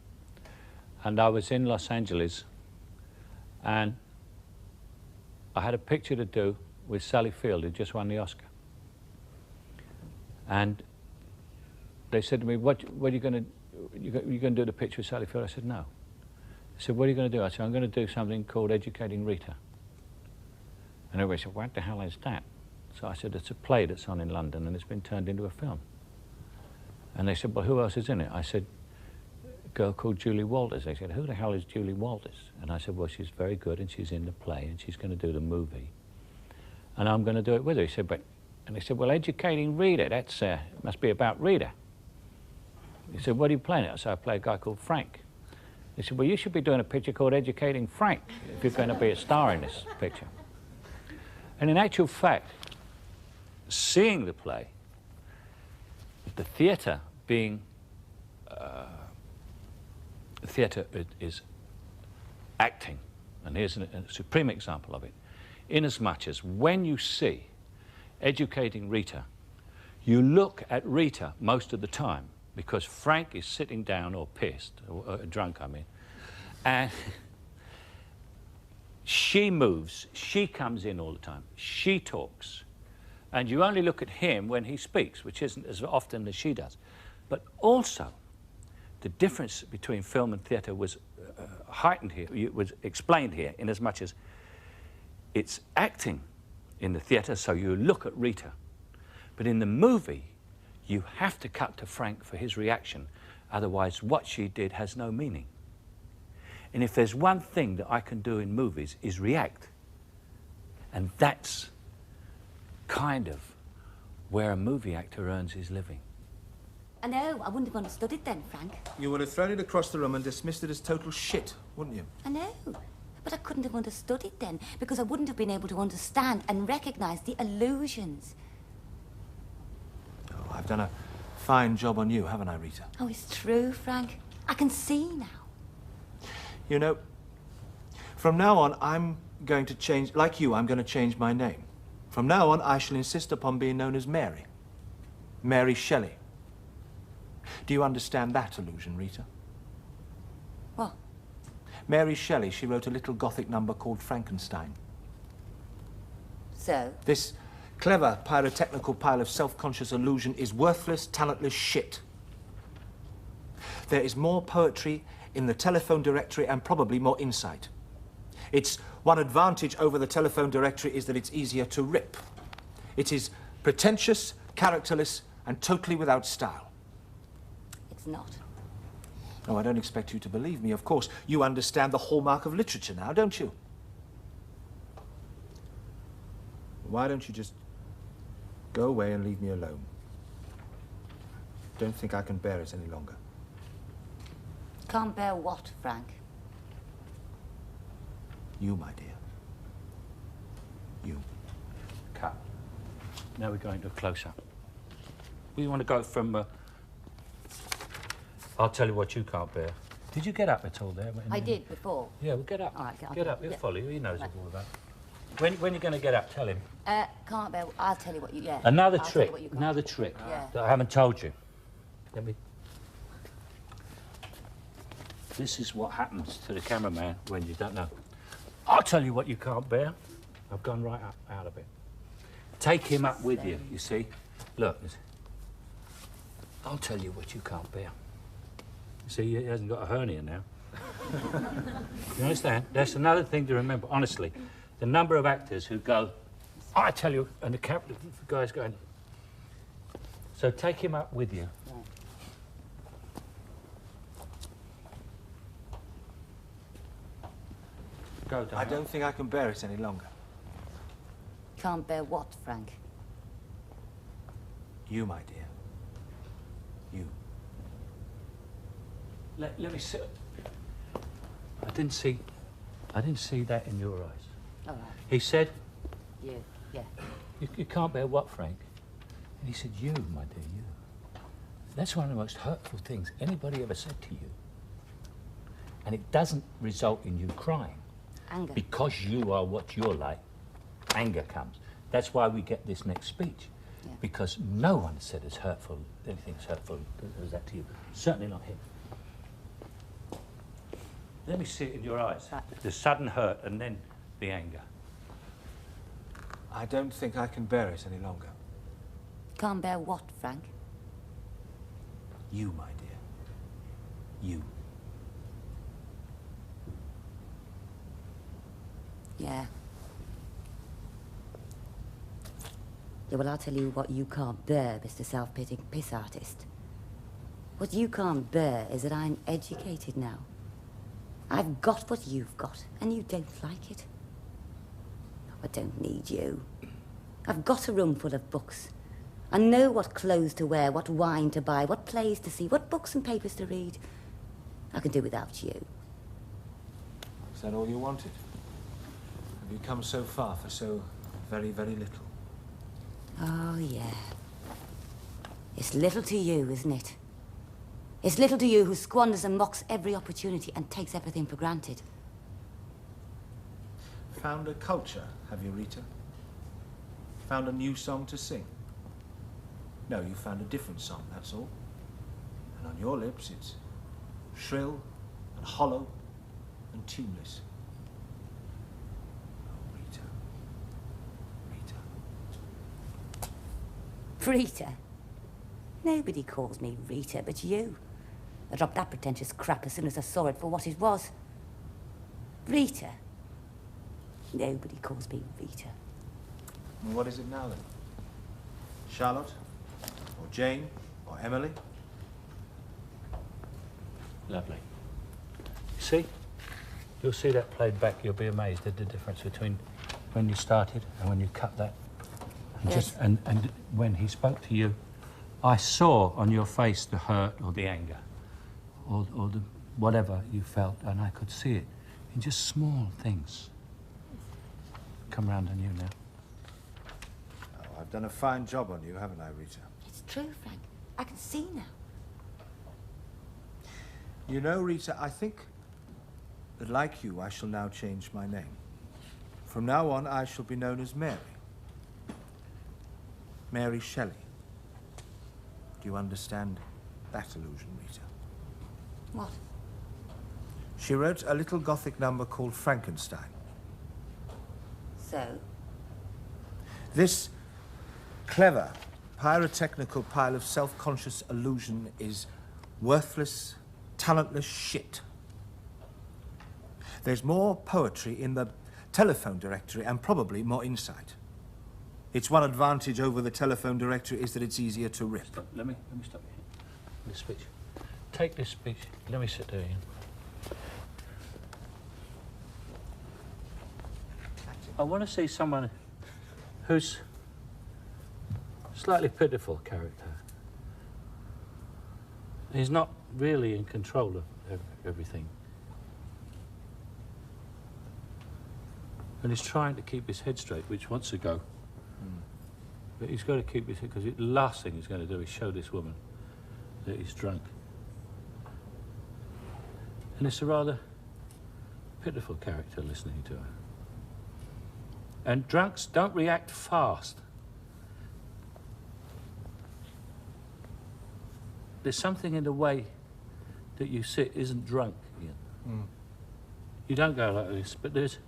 and I was in Los Angeles, and I had a picture to do with Sally Field, who just won the Oscar. And they said to me, what are you going to, you going to do the picture with Sally Field? I said, no. They said, what are you going to do? I said, I'm going to do something called Educating Rita. And everybody said, what the hell is that? So I said, it's a play that's on in London and it's been turned into a film. And they said, well, who else is in it? I said, a girl called Julie Walters. They said, who the hell is Julie Walters? And I said, well, she's very good and she's in the play and she's going to do the movie. And I'm going to do it with her. He said, but, and they said, well, Educating Rita, that's, must be about Rita. He said, what are you playing? I said, I play a guy called Frank. He said, well, you should be doing a picture called Educating Frank if you're going to be a star in this picture. And in actual fact, seeing the play, the theatre being, the theatre is acting, and here's a supreme example of it, inasmuch as when you see educating Rita, you look at Rita most of the time, because Frank is sitting down or pissed, or drunk, I mean, and she moves, she comes in all the time, she talks, and you only look at him when he speaks, which isn't as often as she does. But also, the difference between film and theatre was heightened here, it was explained here, in as much as it's acting in the theatre, so you look at Rita. But in the movie, you have to cut to Frank for his reaction, otherwise what she did has no meaning. And if there's one thing that I can do in movies is react. And that's kind of where a movie actor earns his living. I know, I wouldn't have understood it then, Frank. You would have thrown it across the room and dismissed it as total shit, wouldn't you? I know, but I couldn't have understood it then, because I wouldn't have been able to understand and recognise the illusions. Oh, I've done a fine job on you, haven't I, Rita? Oh, it's true, Frank. I can see now. You know, from now on, I'm going to change, like you, I'm going to change my name. From now on, I shall insist upon being known as Mary. Mary Shelley. Do you understand that illusion, Rita? What? Mary Shelley, she wrote a little Gothic number called Frankenstein. So? This clever pyrotechnical pile of self-conscious illusion is worthless, talentless shit. There is more poetry in the telephone directory and probably more insight. Its one advantage over the telephone directory is that it's easier to rip. It is pretentious, characterless, and totally without style. It's not. Oh, I don't expect you to believe me. Of course, you understand the hallmark of literature now, don't you? Why don't you just go away and leave me alone? Don't think I can bear it any longer. Can't bear what, Frank? You, my dear. You. Cut. Now we're going to a close-up. We want to go from... I'll tell you what you can't bear. Did you get up at all there? I did before. Yeah, well, get up. All right, get up, he'll follow you. He knows all about it. When are you going to get up? Tell him. Can't bear... I'll tell you what you... Yeah. Another I'll trick. tell you what you Another trick Yeah. that I haven't told you. Let me... This is what happens to the cameraman when you don't know. I'll tell you what you can't bear. I've gone right up, out of it. Take him up with you, you see. Look, I'll tell you what you can't bear. You see, he hasn't got a hernia now. You understand? That's another thing to remember, honestly. The number of actors who go, I tell you, and the guy's going. So take him up with you. Go, I don't think I can bear it any longer. Can't bear what, Frank? You, my dear. You. Let me see. I didn't see that in your eyes. All right. He said, You, yeah. you can't bear what, Frank? And he said, you, my dear, you. That's one of the most hurtful things anybody ever said to you. And it doesn't result in you crying. Anger. Because you are what you're like, anger comes. That's why we get this next speech. Yeah. Because no one said it's hurtful, anything as hurtful as that to you. Certainly not him. Let me see it in your eyes. Right. The sudden hurt and then the anger. I don't think I can bear it any longer. Can't bear what, Frank? You, my dear. You. Yeah. Yeah, well, I'll tell you what you can't bear, Mr. Self-pitying piss artist. What you can't bear is that I'm educated now. I've got what you've got, and you don't like it. I don't need you. I've got a room full of books. I know what clothes to wear, what wine to buy, what plays to see, what books and papers to read. I can do without you. Is that all you wanted? Have you come so far for so very, very little. Oh, yeah. It's little to you, isn't it? It's little to you who squanders and mocks every opportunity and takes everything for granted. Found a culture, have you, Rita? Found a new song to sing? No, you found a different song, that's all. And on your lips, it's shrill and hollow and tuneless. Oh, Rita. Rita. Rita? Nobody calls me Rita but you. I dropped that pretentious crap as soon as I saw it for what it was. Rita? Nobody calls me Rita. Well, what is it now, then? Charlotte? Or Jane? Or Emily? Lovely. See? You'll see that played back, you'll be amazed at the difference between when you started and when you cut that. And, Yes. and when he spoke to you, I saw on your face the hurt or the anger or the whatever you felt, and I could see it in just small things. Come round on you now. Oh, I've done a fine job on you, haven't I, Rita? It's true, Frank. I can see now. You know, Rita, I think that, like you, I shall now change my name. From now on, I shall be known as Mary. Mary Shelley. Do you understand that allusion, Rita? What? She wrote a little Gothic number called Frankenstein. So? This clever, pyrotechnical pile of self-conscious illusion is worthless, talentless shit. There's more poetry in the telephone directory and probably more insight. Its one advantage over the telephone directory is that it's easier to rip. Stop. Let me stop you here. This speech. Take this speech. Let me sit there, Ian. I want to see someone who's slightly pitiful character. He's not really in control of everything. And he's trying to keep his head straight, which wants to go. But he's got to keep his head, because the last thing he's going to do is show this woman that he's drunk. And it's a rather pitiful character listening to her. And drunks don't react fast. There's something in the way that you sit isn't drunk, Ian. You don't go like this, but there's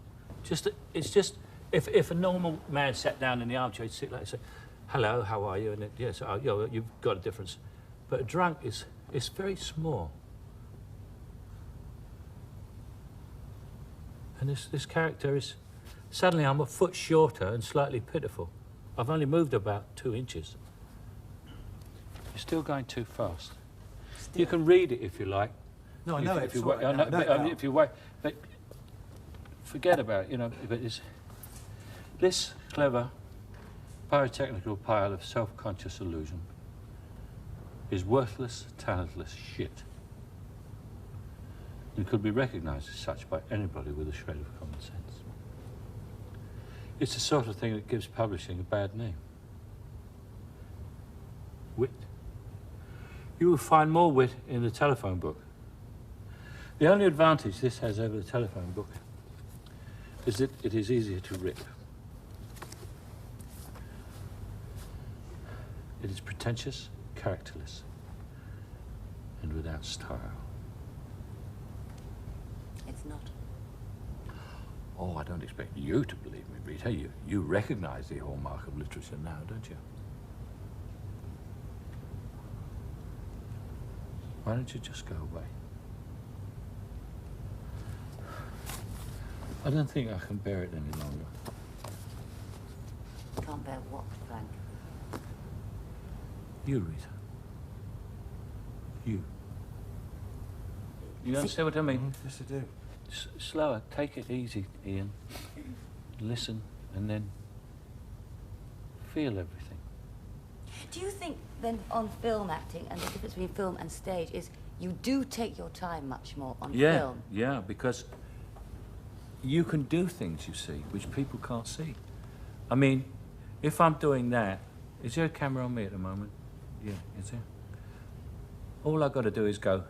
just, it's just, if a normal man sat down in the armchair, he'd sit like this, say, hello, how are you? And it, yes, you've got a difference. But a drunk is very small. And this character is, suddenly I'm a foot shorter and slightly pitiful. I've only moved about 2 inches. You're still going too fast. Still. You can read it if you like. No, I know it. If you wait, but forget about it, you know. But it's this clever, pyrotechnical pile of self-conscious illusion is worthless, talentless shit. It could be recognised as such by anybody with a shred of common sense. It's the sort of thing that gives publishing a bad name. Wit. You will find more wit in the telephone book. The only advantage this has over the telephone book is that it is easier to rip. It is pretentious, characterless, and without style. It's not. Oh, I don't expect you to believe me, Rita. You recognise the hallmark of literature now, don't you? Why don't you just go away? I don't think I can bear it any longer. Can't bear what, Frank? You, Rita. You. You understand what I mean? Yes, I do. Slower. Take it easy, Ian. Listen, and then feel everything. Do you think then on film acting, and the difference between film and stage is you do take your time much more on film? Yeah, because you can do things, you see, which people can't see. I mean, if I'm doing that, is there a camera on me at the moment? Yeah, is there? All I've got to do is go.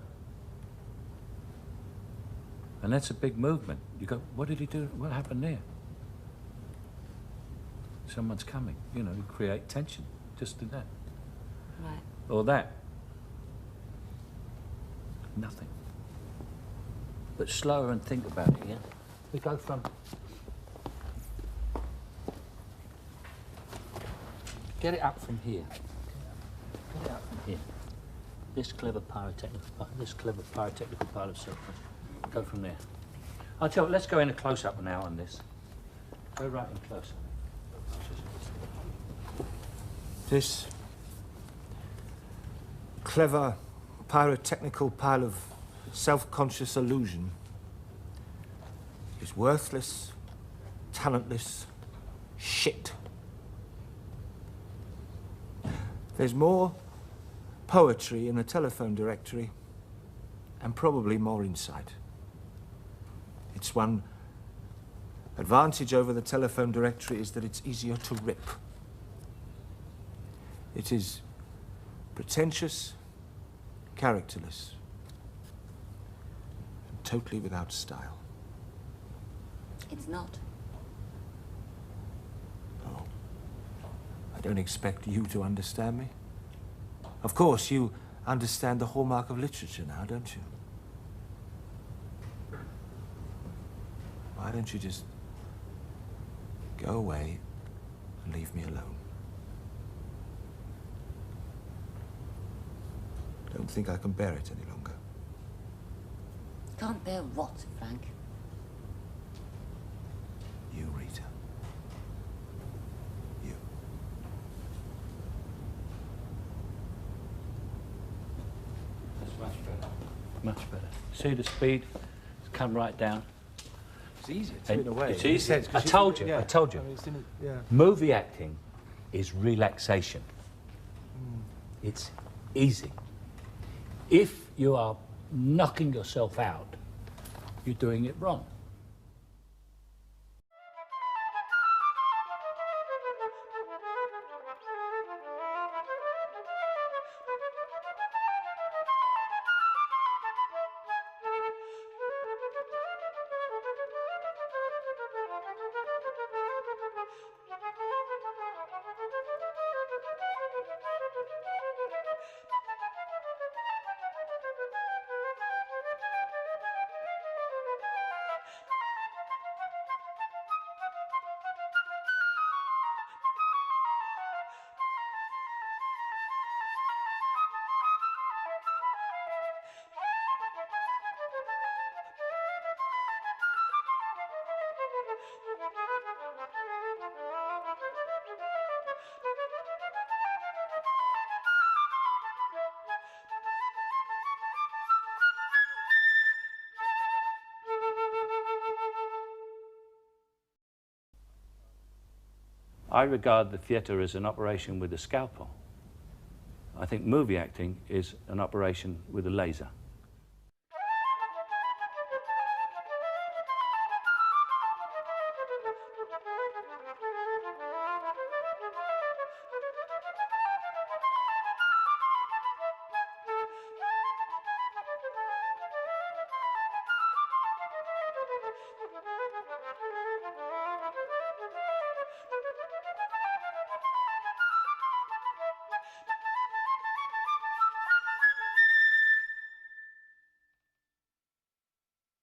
And that's a big movement. You go, what did he do? What happened there? Someone's coming. You know, you create tension. Just do that. Right. Or that. Nothing. But slower and think about it, yeah? We go from... Get it up from here. Get it up from here. This clever pyrotechnical part of circle. Go from there. I'll tell you, let's go in a close-up now on this. Go right in close. This clever pyrotechnical pile of self-conscious illusion is worthless, talentless shit. There's more poetry in the telephone directory and probably more insight. Its one advantage over the telephone directory is that it's easier to rip. It is pretentious, characterless, and totally without style. It's not. Oh. I don't expect you to understand me. Of course, you understand the hallmark of literature now, don't you? Why don't you just go away and leave me alone? Don't think I can bear it any longer. Can't bear what, Frank? You, Rita. You. That's much better. Much better. See the speed? It's come right down. It's easier And in a way. it's easy. I told you. Yeah. I told you. I mean, it's in a, yeah. Movie acting is relaxation. It's easy. If you are knocking yourself out, you're doing it wrong. I regard the theatre as an operation with a scalpel. I think movie acting is an operation with a laser.